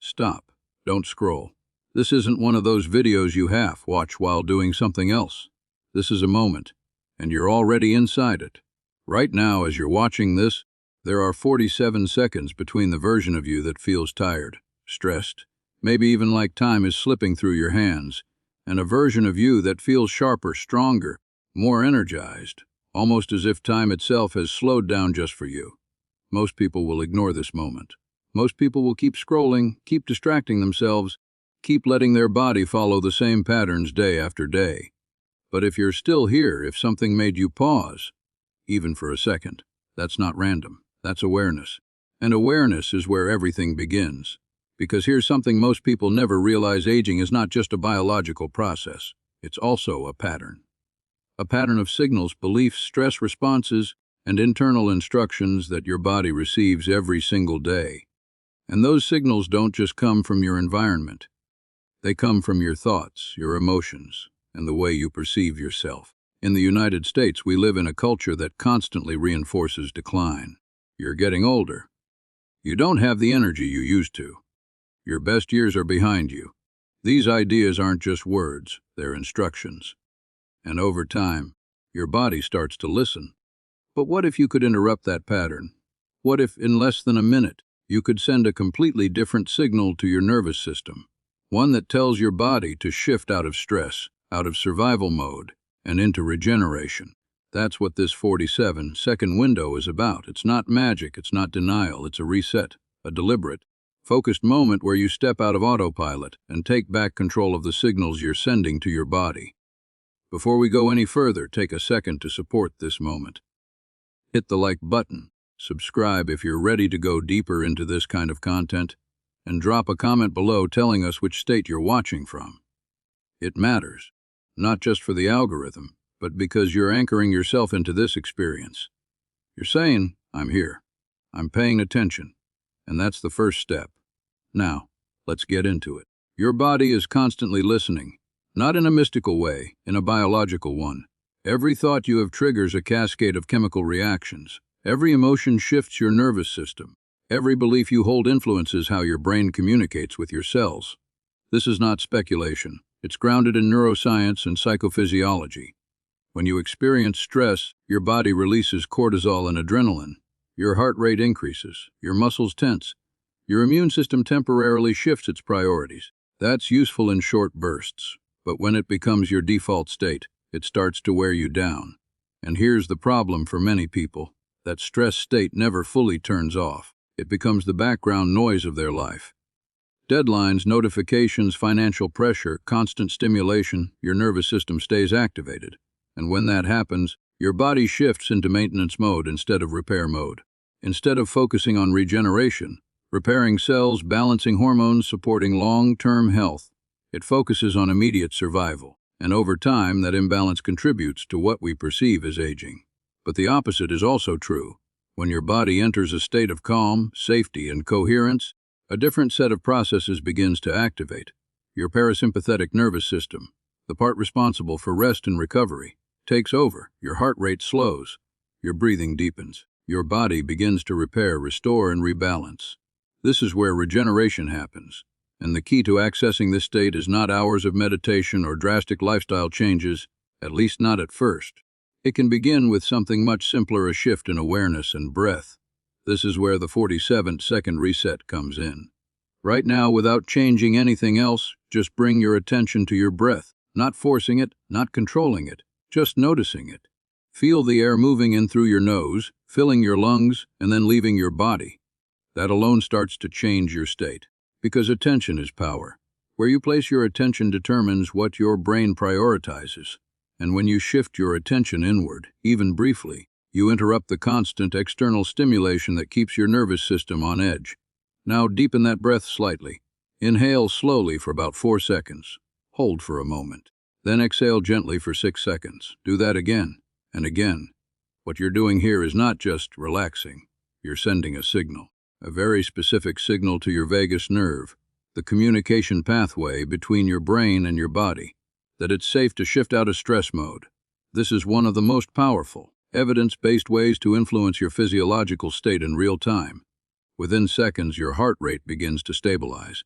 Stop. Don't scroll. This isn't one of those videos you half watch while doing something else. This is a moment, and you're already inside it. Right now, as you're watching this, there are 47 seconds between the version of you that feels tired, stressed, maybe even like time is slipping through your hands, and a version of you that feels sharper, stronger, more energized, almost as if time itself has slowed down just for you. Most people will ignore this moment. Most people will keep scrolling, keep distracting themselves, keep letting their body follow the same patterns day after day. But if you're still here, if something made you pause, even for a second, that's not random, that's awareness. And awareness is where everything begins. Because here's something most people never realize: aging is not just a biological process, it's also a pattern. A pattern of signals, beliefs, stress responses, and internal instructions that your body receives every single day. And those signals don't just come from your environment. They come from your thoughts, your emotions, and the way you perceive yourself. In the United States, we live in a culture that constantly reinforces decline. You're getting older. You don't have the energy you used to. Your best years are behind you. These ideas aren't just words, they're instructions. And over time, your body starts to listen. But what if you could interrupt that pattern? What if, in less than a minute, you could send a completely different signal to your nervous system? One that tells your body to shift out of stress, out of survival mode, and into regeneration. That's what this 47-second window is about. It's not magic, it's not denial, it's a reset, a deliberate, focused moment where you step out of autopilot and take back control of the signals you're sending to your body. Before we go any further, take a second to support this moment. Hit the like button, subscribe if you're ready to go deeper into this kind of content, and drop a comment below telling us which state you're watching from. It matters, not just for the algorithm, but because you're anchoring yourself into this experience. You're saying, I'm here, I'm paying attention, and that's the first step. Now, let's get into it. Your body is constantly listening, not in a mystical way, in a biological one. Every thought you have triggers a cascade of chemical reactions. Every emotion shifts your nervous system. Every belief you hold influences how your brain communicates with your cells. This is not speculation. It's grounded in neuroscience and psychophysiology. When you experience stress, your body releases cortisol and adrenaline. Your heart rate increases, your muscles tense, your immune system temporarily shifts its priorities. That's useful in short bursts, but when it becomes your default state, it starts to wear you down. And here's the problem for many people: that stress state never fully turns off. It becomes the background noise of their life. Deadlines, notifications, financial pressure, constant stimulation, your nervous system stays activated. And when that happens, your body shifts into maintenance mode instead of repair mode. Instead of focusing on regeneration, repairing cells, balancing hormones, supporting long-term health, it focuses on immediate survival. And over time, that imbalance contributes to what we perceive as aging. But the opposite is also true. When your body enters a state of calm, safety, and coherence, a different set of processes begins to activate. Your parasympathetic nervous system, the part responsible for rest and recovery, takes over. Your heart rate slows. Your breathing deepens. Your body begins to repair, restore, and rebalance. This is where regeneration happens. And the key to accessing this state is not hours of meditation or drastic lifestyle changes, at least not at first. It can begin with something much simpler: a shift in awareness and breath. This is where the 47-second reset comes in. Right now, without changing anything else, just bring your attention to your breath, not forcing it, not controlling it, just noticing it. Feel the air moving in through your nose, filling your lungs, and then leaving your body. That alone starts to change your state. Because attention is power. Where you place your attention determines what your brain prioritizes. And when you shift your attention inward, even briefly, you interrupt the constant external stimulation that keeps your nervous system on edge. Now deepen that breath slightly. Inhale slowly for about 4 seconds. Hold for a moment. Then exhale gently for 6 seconds. Do that again and again. What you're doing here is not just relaxing. You're sending a signal. A very specific signal to your vagus nerve, the communication pathway between your brain and your body, that it's safe to shift out of stress mode. This is one of the most powerful, evidence-based ways to influence your physiological state in real time. Within seconds, your heart rate begins to stabilize.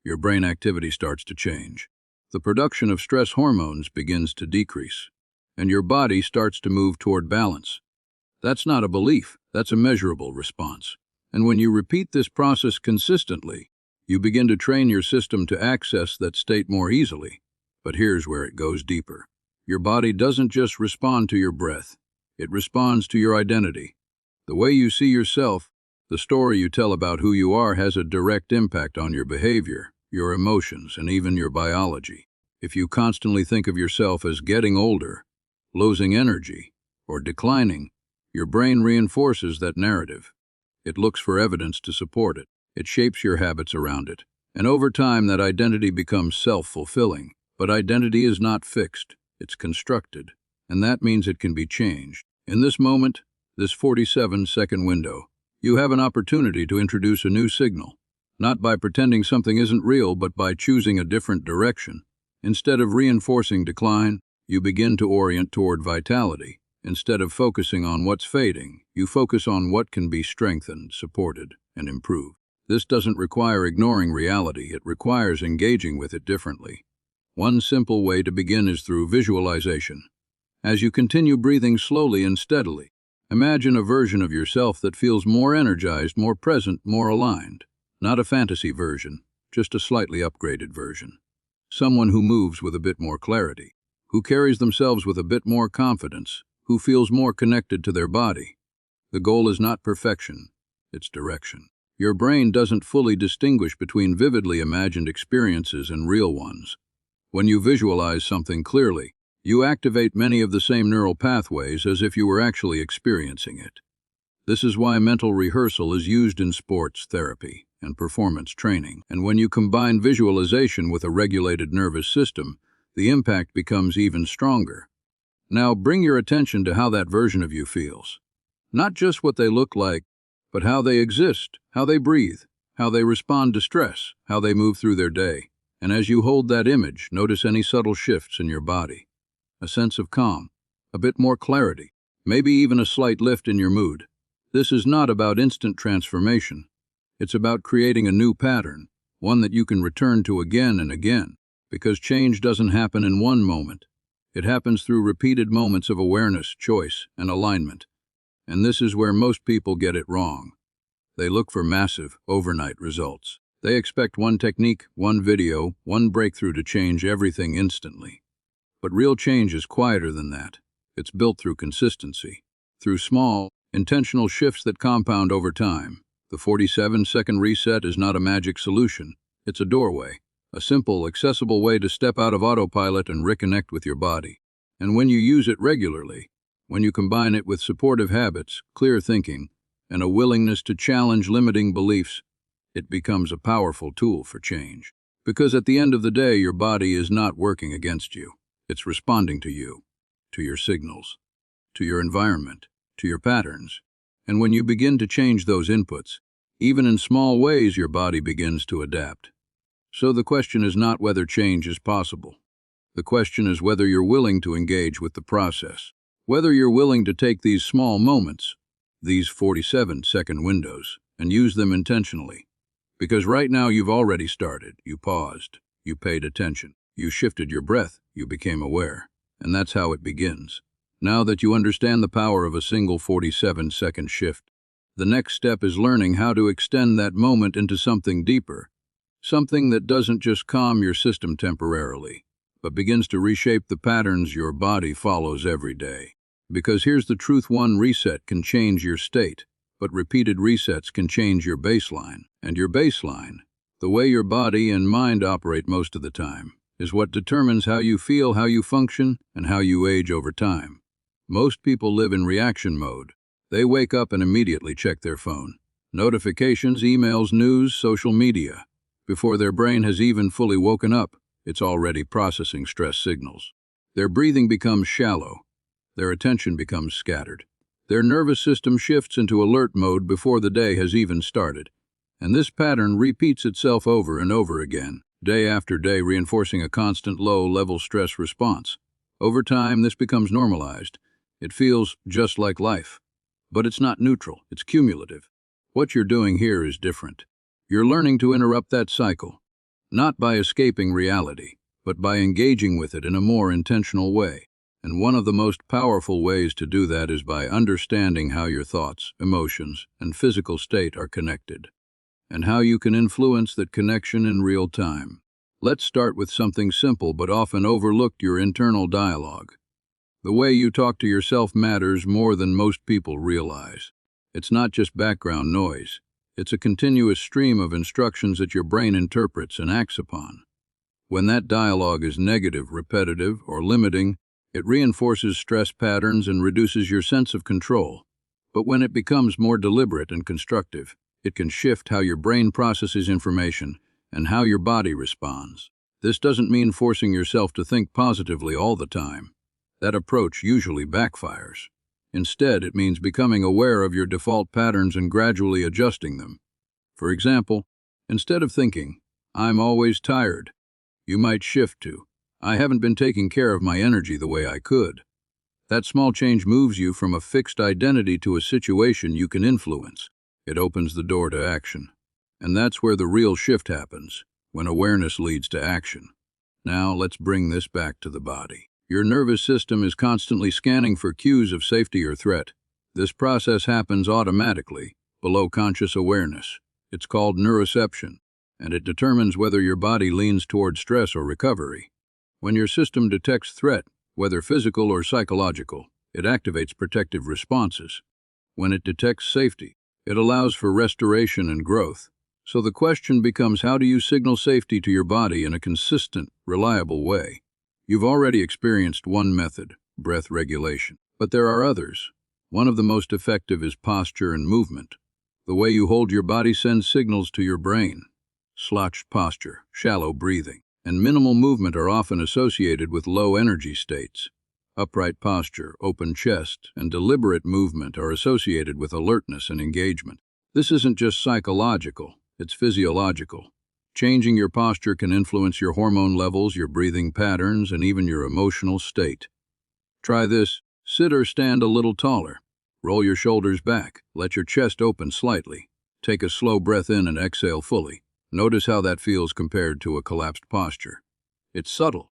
your brain activity starts to change. The production of stress hormones begins to decrease, and your body starts to move toward balance. That's not a belief, that's a measurable response. And when you repeat this process consistently, you begin to train your system to access that state more easily. But here's where it goes deeper. Your body doesn't just respond to your breath, it responds to your identity. The way you see yourself, the story you tell about who you are has a direct impact on your behavior, your emotions, and even your biology. If you constantly think of yourself as getting older, losing energy, or declining, your brain reinforces that narrative. It looks for evidence to support it. It shapes your habits around it. And over time, that identity becomes self-fulfilling. But identity is not fixed. It's constructed. And that means it can be changed. In this moment, this 47-second window, you have an opportunity to introduce a new signal. Not by pretending something isn't real, but by choosing a different direction. Instead of reinforcing decline, you begin to orient toward vitality. Instead of focusing on what's fading, you focus on what can be strengthened, supported, and improved. This doesn't require ignoring reality, it requires engaging with it differently. One simple way to begin is through visualization. As you continue breathing slowly and steadily, imagine a version of yourself that feels more energized, more present, more aligned. Not a fantasy version, just a slightly upgraded version. Someone who moves with a bit more clarity, who carries themselves with a bit more confidence, who feels more connected to their body. The goal is not perfection, it's direction. Your brain doesn't fully distinguish between vividly imagined experiences and real ones. When you visualize something clearly, you activate many of the same neural pathways as if you were actually experiencing it. This is why mental rehearsal is used in sports therapy and performance training. And when you combine visualization with a regulated nervous system, the impact becomes even stronger. Now bring your attention to how that version of you feels. Not just what they look like, but how they exist, how they breathe, how they respond to stress, how they move through their day. And as you hold that image, notice any subtle shifts in your body. A sense of calm, a bit more clarity, maybe even a slight lift in your mood. This is not about instant transformation. It's about creating a new pattern, one that you can return to again and again, because change doesn't happen in one moment. It happens through repeated moments of awareness, choice, and alignment. And this is where most people get it wrong. They look for massive, overnight results. They expect one technique, one video, one breakthrough to change everything instantly. But real change is quieter than that. It's built through consistency, through small, intentional shifts that compound over time. The 47-second reset is not a magic solution. It's a doorway. A simple, accessible way to step out of autopilot and reconnect with your body. And when you use it regularly, when you combine it with supportive habits, clear thinking, and a willingness to challenge limiting beliefs, it becomes a powerful tool for change. Because at the end of the day, your body is not working against you. It's responding to you, to your signals, to your environment, to your patterns. And when you begin to change those inputs, even in small ways, your body begins to adapt. So the question is not whether change is possible. The question is whether you're willing to engage with the process, whether you're willing to take these small moments, these 47-second windows, and use them intentionally. Because right now you've already started, you paused, you paid attention, you shifted your breath, you became aware. And that's how it begins. Now that you understand the power of a single 47-second shift, the next step is learning how to extend that moment into something deeper. Something that doesn't just calm your system temporarily, but begins to reshape the patterns your body follows every day. Because here's the truth, one reset can change your state, but repeated resets can change your baseline. And your baseline, the way your body and mind operate most of the time, is what determines how you feel, how you function, and how you age over time. Most people live in reaction mode. They wake up and immediately check their phone. Notifications, emails, news, social media. Before their brain has even fully woken up, it's already processing stress signals. Their breathing becomes shallow. Their attention becomes scattered. Their nervous system shifts into alert mode before the day has even started. And this pattern repeats itself over and over again, day after day, reinforcing a constant low-level stress response. Over time, this becomes normalized. It feels just like life. But it's not neutral, it's cumulative. What you're doing here is different. You're learning to interrupt that cycle. not by escaping reality, but by engaging with it in a more intentional way. And one of the most powerful ways to do that is by understanding how your thoughts, emotions, and physical state are connected, and how you can influence that connection in real time. Let's start with something simple but often overlooked: your internal dialogue. The way you talk to yourself matters more than most people realize. It's not just background noise. It's a continuous stream of instructions that your brain interprets and acts upon. When that dialogue is negative, repetitive, or limiting, it reinforces stress patterns and reduces your sense of control. But when it becomes more deliberate and constructive, it can shift how your brain processes information and how your body responds. This doesn't mean forcing yourself to think positively all the time. That approach usually backfires. Instead, it means becoming aware of your default patterns and gradually adjusting them. For example, instead of thinking, "I'm always tired," you might shift to, "I haven't been taking care of my energy the way I could." That small change moves you from a fixed identity to a situation you can influence. It opens the door to action. And that's where the real shift happens, when awareness leads to action. Now, let's bring this back to the body. Your nervous system is constantly scanning for cues of safety or threat. This process happens automatically, below conscious awareness. It's called neuroception, and it determines whether your body leans toward stress or recovery. When your system detects threat, whether physical or psychological, it activates protective responses. When it detects safety, it allows for restoration and growth. So the question becomes, how do you signal safety to your body in a consistent, reliable way? You've already experienced one method, breath regulation, but there are others. One of the most effective is posture and movement. The way you hold your body sends signals to your brain. Slouched posture, shallow breathing, and minimal movement are often associated with low energy states. Upright posture, open chest, and deliberate movement are associated with alertness and engagement. This isn't just psychological, it's physiological. Changing your posture can influence your hormone levels, your breathing patterns, and even your emotional state. Try this. Sit or stand a little taller. Roll your shoulders back. Let your chest open slightly. Take a slow breath in and exhale fully. Notice how that feels compared to a collapsed posture. It's subtle,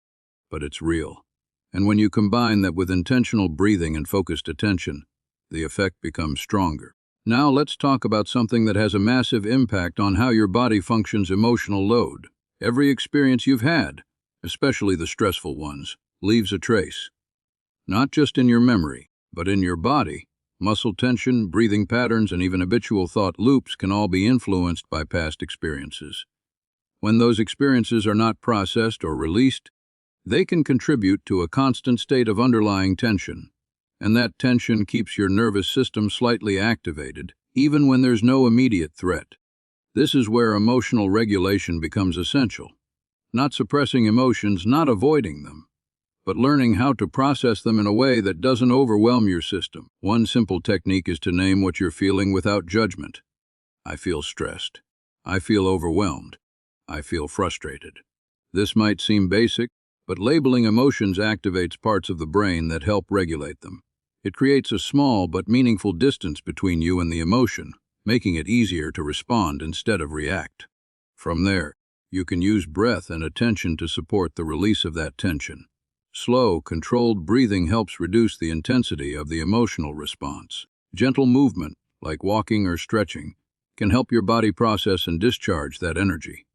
but it's real. And when you combine that with intentional breathing and focused attention, the effect becomes stronger. Now let's talk about something that has a massive impact on how your body functions: emotional load. Every experience you've had, especially the stressful ones, leaves a trace. Not just in your memory, but in your body. Muscle tension, breathing patterns, and even habitual thought loops can all be influenced by past experiences. When those experiences are not processed or released, they can contribute to a constant state of underlying tension. And that tension keeps your nervous system slightly activated, even when there's no immediate threat. This is where emotional regulation becomes essential. Not suppressing emotions, not avoiding them, but learning how to process them in a way that doesn't overwhelm your system. One simple technique is to name what you're feeling without judgment. I feel stressed. I feel overwhelmed. I feel frustrated. This might seem basic, but labeling emotions activates parts of the brain that help regulate them. It creates a small but meaningful distance between you and the emotion, making it easier to respond instead of react. From there, you can use breath and attention to support the release of that tension. Slow, controlled breathing helps reduce the intensity of the emotional response. Gentle movement, like walking or stretching, can help your body process and discharge that energy.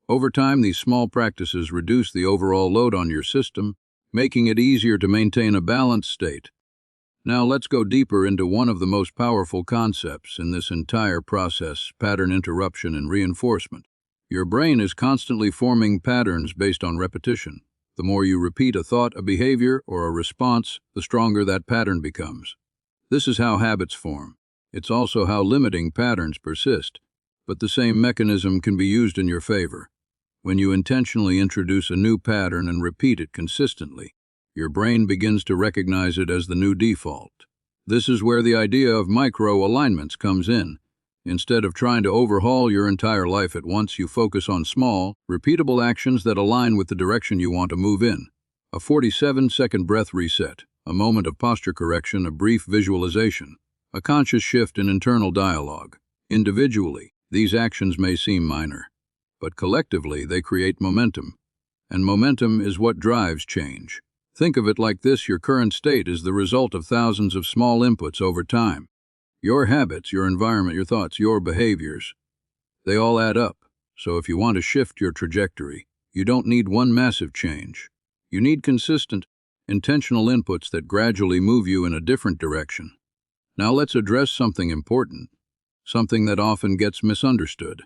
Over time, these small practices reduce the overall load on your system, making it easier to maintain a balanced state. Now let's go deeper into one of the most powerful concepts in this entire process: pattern interruption and reinforcement. Your brain is constantly forming patterns based on repetition. The more you repeat a thought, a behavior, or a response, the stronger that pattern becomes. This is how habits form. It's also how limiting patterns persist. But the same mechanism can be used in your favor. When you intentionally introduce a new pattern and repeat it consistently, your brain begins to recognize it as the new default. This is where the idea of micro-alignments comes in. Instead of trying to overhaul your entire life at once, you focus on small, repeatable actions that align with the direction you want to move in. A 47-second breath reset, a moment of posture correction, a brief visualization, a conscious shift in internal dialogue. Individually, these actions may seem minor, but collectively they create momentum. And momentum is what drives change. Think of it like this: your current state is the result of thousands of small inputs over time. Your habits, your environment, your thoughts, your behaviors, they all add up. So if you want to shift your trajectory, you don't need one massive change. You need consistent, intentional inputs that gradually move you in a different direction. Now let's address something important, something that often gets misunderstood.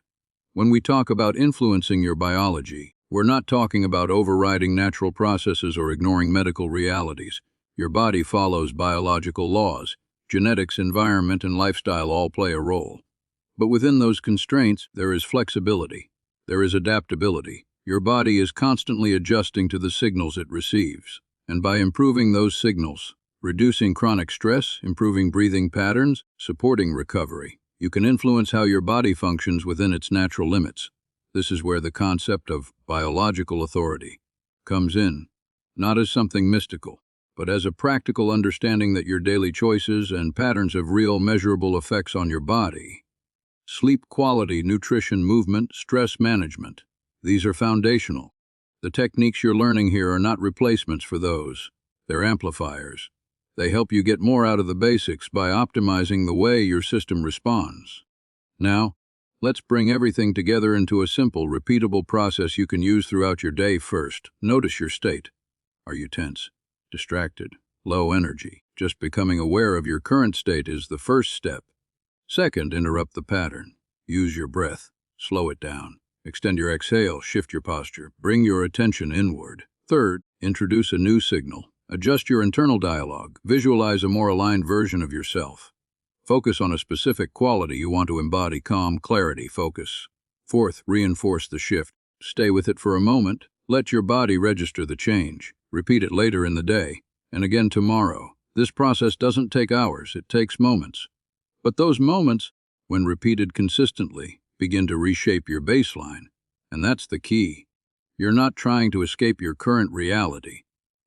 When we talk about influencing your biology, we're not talking about overriding natural processes or ignoring medical realities. Your body follows biological laws. Genetics, environment, and lifestyle all play a role. But within those constraints, there is flexibility. There is adaptability. Your body is constantly adjusting to the signals it receives. And by improving those signals, reducing chronic stress, improving breathing patterns, supporting recovery, you can influence how your body functions within its natural limits. This is where the concept of biological authority comes in, not as something mystical, but as a practical understanding that your daily choices and patterns have real, measurable effects on your body. Sleep quality, nutrition, movement, stress management. These are foundational. The techniques you're learning here are not replacements for those. They're amplifiers. They help you get more out of the basics by optimizing the way your system responds. Now, let's bring everything together into a simple, repeatable process you can use throughout your day. First, notice your state. Are you tense, distracted, low energy? Just becoming aware of your current state is the first step. Second, interrupt the pattern. Use your breath. Slow it down. Extend your exhale, shift your posture, bring your attention inward. Third, introduce a new signal. Adjust your internal dialogue. Visualize a more aligned version of yourself. Focus on a specific quality you want to embody: calm, clarity, focus. Fourth, reinforce the shift. Stay with it for a moment. Let your body register the change. Repeat it later in the day, and again tomorrow. This process doesn't take hours, it takes moments. But those moments, when repeated consistently, begin to reshape your baseline. And that's the key. You're not trying to escape your current reality.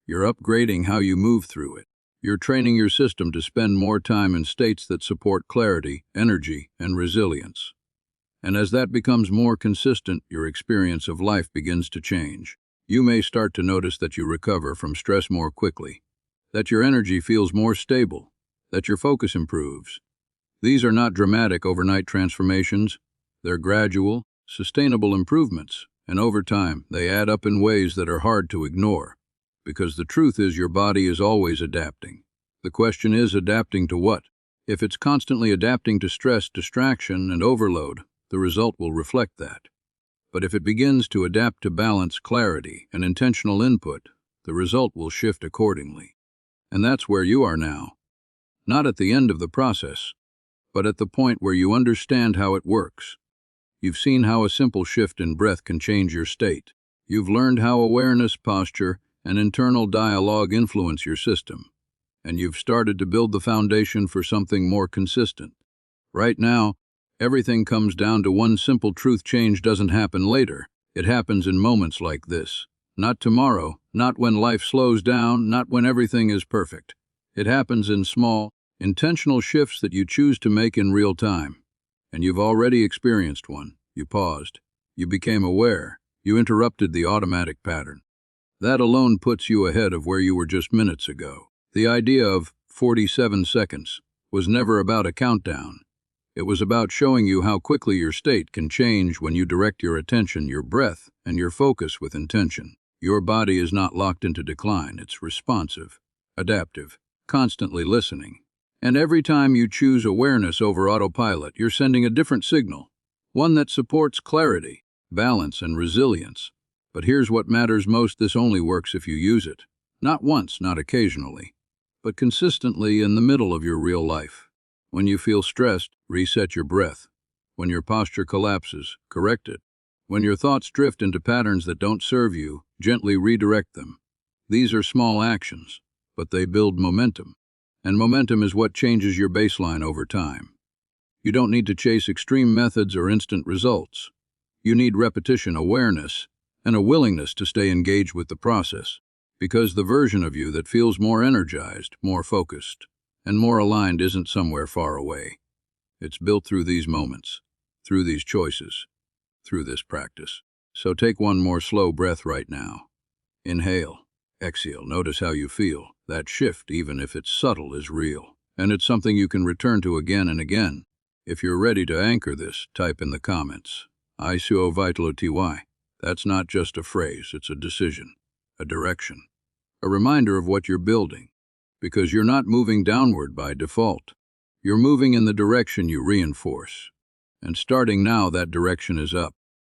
You're upgrading how you move through it. You're training your system to spend more time in states that support clarity, energy, and resilience. And as that becomes more consistent, your experience of life begins to change. You may start to notice that you recover from stress more quickly, that your energy feels more stable, that your focus improves. These are not dramatic overnight transformations. They're gradual, sustainable improvements, and over time, they add up in ways that are hard to ignore. Because the truth is, your body is always adapting. The question is, adapting to what? If it's constantly adapting to stress, distraction, and overload, the result will reflect that. But if it begins to adapt to balance, clarity, and intentional input, the result will shift accordingly. And that's where you are now. Not at the end of the process, but at the point where you understand how it works. You've seen how a simple shift in breath can change your state. You've learned how awareness, posture, and internal dialogue influence your system. And you've started to build the foundation for something more consistent. Right now, everything comes down to one simple truth: change doesn't happen later. It happens in moments like this. Not tomorrow, not when life slows down, not when everything is perfect. It happens in small, intentional shifts that you choose to make in real time. And you've already experienced one. You paused. You became aware. You interrupted the automatic pattern. That alone puts you ahead of where you were just minutes ago. The idea of 47 seconds was never about a countdown. It was about showing you how quickly your state can change when you direct your attention, your breath, and your focus with intention. Your body is not locked into decline. It's responsive, adaptive, constantly listening. And every time you choose awareness over autopilot, you're sending a different signal, one that supports clarity, balance, and resilience. But here's what matters most: this only works if you use it. Not once, not occasionally, but consistently in the middle of your real life. When you feel stressed, reset your breath. When your posture collapses, correct it. When your thoughts drift into patterns that don't serve you, gently redirect them. These are small actions, but they build momentum. And momentum is what changes your baseline over time. You don't need to chase extreme methods or instant results. You need repetition, awareness, and a willingness to stay engaged with the process. Because the version of you that feels more energized, more focused, and more aligned isn't somewhere far away. It's built through these moments, through these choices, through this practice. So take one more slow breath right now. Inhale, exhale, notice how you feel. That shift, even if it's subtle, is real. And it's something you can return to again and again. If you're ready to anchor this, type in the comments. I suo vitalo ty. That's not just a phrase, it's a decision, a direction, a reminder of what you're building. Because you're not moving downward by default. You're moving in the direction you reinforce. And starting now, that direction is up.